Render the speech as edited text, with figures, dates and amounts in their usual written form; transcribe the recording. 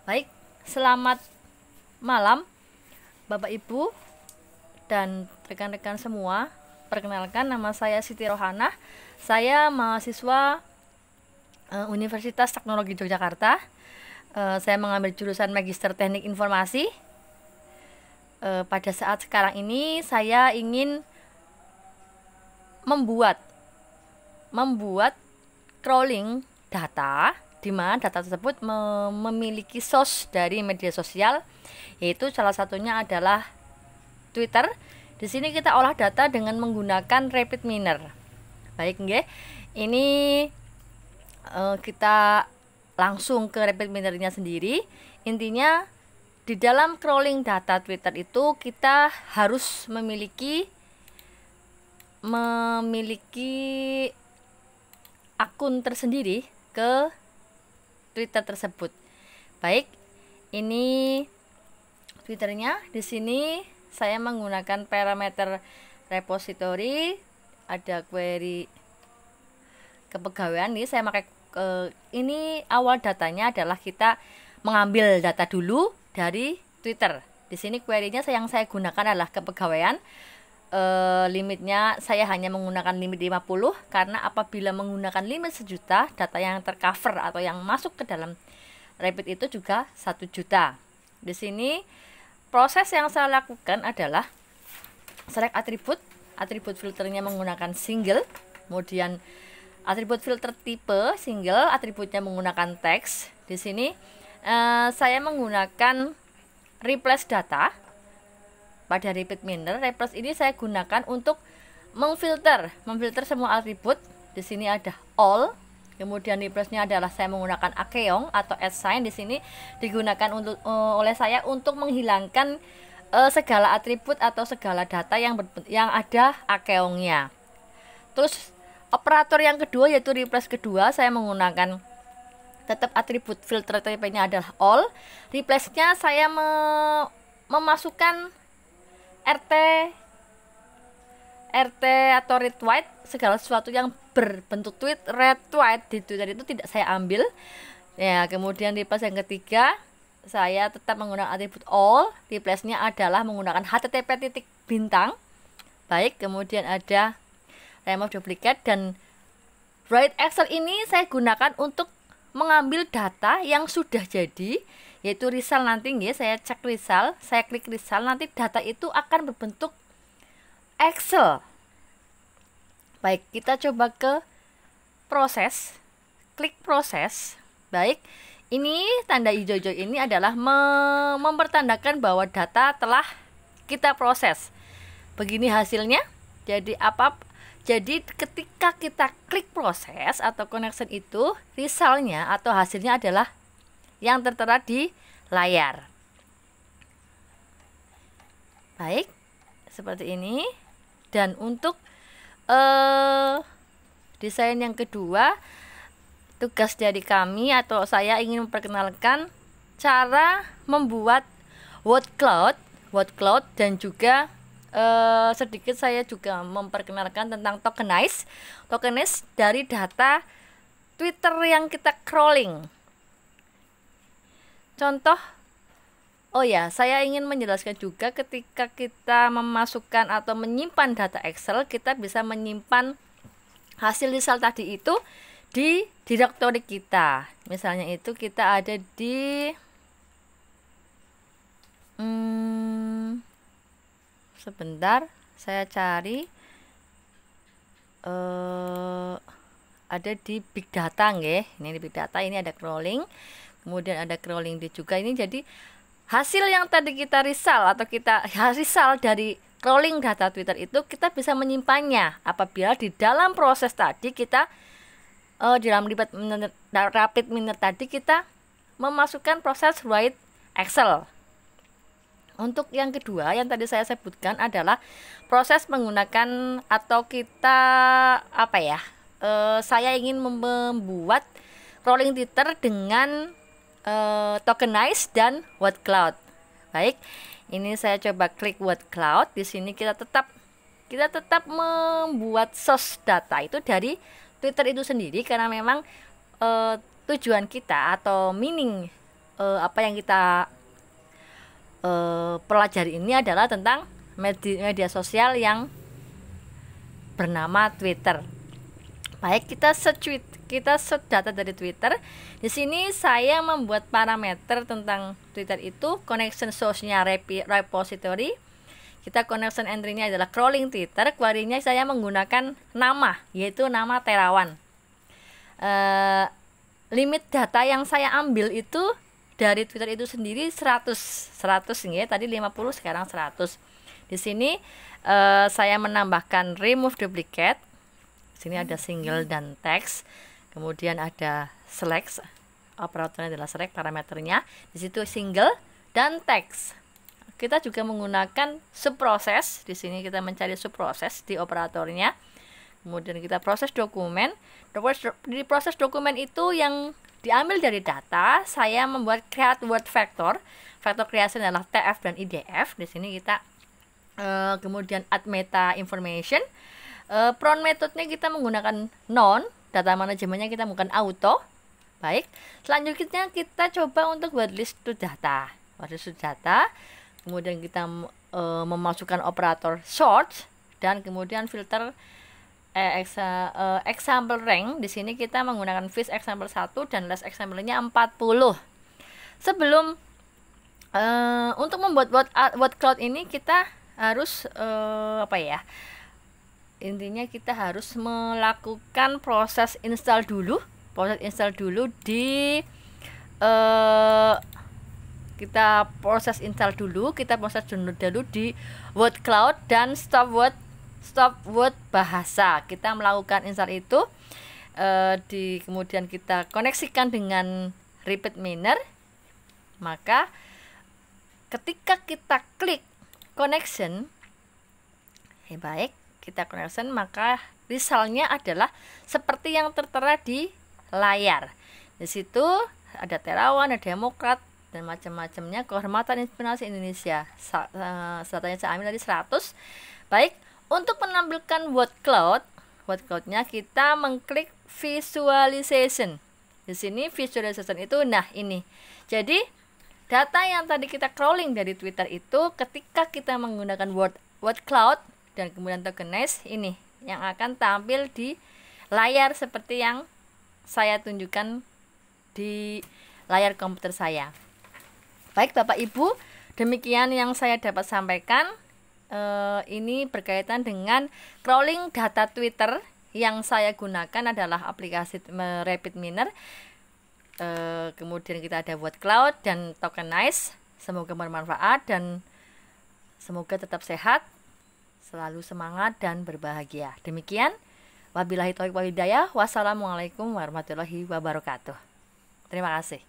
Baik, selamat malam Bapak Ibu dan rekan-rekan semua. Perkenalkan, nama saya Siti Rohana. Saya mahasiswa Universitas Teknologi Yogyakarta. Saya mengambil jurusan Magister Teknik Informasi. Pada saat sekarang ini saya ingin membuat crawling data, di mana data tersebut memiliki source dari media sosial, yaitu salah satunya adalah Twitter. Di sini kita olah data dengan menggunakan RapidMiner. Baik, nggih. Ini kita langsung ke RapidMiner-nya sendiri. Intinya di dalam crawling data Twitter itu kita harus memiliki akun tersendiri ke Twitter tersebut. Baik, ini Twitternya. Di sini saya menggunakan parameter repository, ada query kepegawaian. Ini saya pakai ini awal datanya adalah kita mengambil data dulu dari Twitter. Di sini query-nya yang saya gunakan adalah kepegawaian. Limitnya saya hanya menggunakan limit 50, karena apabila menggunakan limit 1 juta, data yang tercover atau yang masuk ke dalam Rapid itu juga 1 juta. Di sini proses yang saya lakukan adalah select atribut filternya menggunakan single, kemudian atribut filter tipe single, atributnya menggunakan teks. Di sini saya menggunakan replace data. Pada RapidMiner, replace ini saya gunakan untuk memfilter semua atribut. Di sini ada all, kemudian replace-nya adalah saya menggunakan akeong atau @sign. Di sini digunakan oleh saya untuk menghilangkan segala atribut atau segala data yang ada akeongnya. Terus operator yang kedua, yaitu replace kedua, saya menggunakan tetap atribut filter tipe-nya adalah all. Replace-nya saya memasukkan RT atau retweet, segala sesuatu yang berbentuk tweet retweet di Twitter itu tidak saya ambil. Ya, kemudian replace yang ketiga, saya tetap menggunakan atribut all. Replace-nya adalah menggunakan http://. Baik, kemudian ada remove duplicate, dan write Excel ini saya gunakan untuk mengambil data yang sudah jadi, yaitu result. Nanti saya cek result, saya klik result, nanti data itu akan berbentuk Excel. Baik, kita coba ke proses, klik proses. Baik, ini tanda hijau-hijau ini adalah mempertandakan bahwa data telah kita proses. Begini hasilnya. Jadi ketika kita klik proses atau connection itu, resultnya atau hasilnya adalah yang tertera di layar. Baik, seperti ini. Dan untuk desain yang kedua, tugas dari kami atau saya ingin memperkenalkan cara membuat word cloud, dan juga sedikit saya juga memperkenalkan tentang tokenize dari data Twitter yang kita crawling. Contoh, saya ingin menjelaskan juga ketika kita memasukkan atau menyimpan data Excel, kita bisa menyimpan hasil result tadi itu di direktori kita. Misalnya itu kita ada di sebentar, saya cari ada di big data, nggih. Ini di big data, ini ada crawling. Kemudian ada crawling di juga ini. Jadi hasil yang tadi kita result atau result dari crawling data Twitter itu kita bisa menyimpannya apabila di dalam proses tadi kita di dalam RapidMiner tadi kita memasukkan proses write Excel. Untuk yang kedua yang tadi saya sebutkan adalah proses menggunakan atau kita saya ingin membuat crawling Twitter dengan tokenize dan word cloud. Baik, ini saya coba klik word cloud. Di sini kita tetap membuat source data itu dari Twitter itu sendiri, karena memang tujuan kita atau meaning apa yang kita pelajari ini adalah tentang media sosial yang bernama Twitter. Baik, kita set data dari Twitter. Di sini saya membuat parameter tentang Twitter itu connection source-nya repository. Kita connection entry-nya adalah crawling Twitter. Query-nya saya menggunakan nama, yaitu nama Terawan. Limit data yang saya ambil itu dari Twitter itu sendiri 100 ya, tadi 50 sekarang 100. Di sini saya menambahkan remove duplicate. Sini ada single dan text. Kemudian ada select, operatornya adalah select parameternya. Di situ single dan text. Kita juga menggunakan subproses. Di sini kita mencari subproses di operatornya. Kemudian kita proses dokumen. Di proses dokumen itu yang diambil dari data, saya membuat create word vector. Vector creation adalah TF dan IDF. Di sini kita kemudian add meta information. Prompt methodenya kita menggunakan non. Data manajemennya kita menggunakan auto. Baik. Selanjutnya kita coba untuk buat list to data. List to data. Kemudian kita memasukkan operator sort dan kemudian filter example rank. Di sini kita menggunakan fish example 1 dan last example-nya 40. Sebelum untuk membuat word cloud ini kita harus intinya kita harus melakukan proses install dulu. Kita proses dulu di word cloud dan stop word bahasa. Kita melakukan install itu kemudian kita koneksikan dengan repeat miner. Maka ketika kita klik connection, maka resultnya adalah seperti yang tertera di layar. Di situ ada Terawan, ada Demokrat dan macam-macamnya. Kehormatan Inspirasi Indonesia. Datanya saya ambil dari 100. Baik, untuk menampilkan word cloud-nya kita mengklik visualization. Di sini visualization itu ini. Jadi data yang tadi kita crawling dari Twitter itu ketika kita menggunakan word cloud dan kemudian tokenize, ini yang akan tampil di layar seperti yang saya tunjukkan di layar komputer saya. Baik Bapak Ibu, demikian yang saya dapat sampaikan. Ini berkaitan dengan crawling data Twitter. Yang saya gunakan adalah aplikasi Rapid Miner. Kemudian kita ada word cloud dan tokenize. Semoga bermanfaat dan semoga tetap sehat, selalu semangat dan berbahagia. Demikian, wabillahi taufiq wal hidayah. Wassalamualaikum warahmatullahi wabarakatuh. Terima kasih.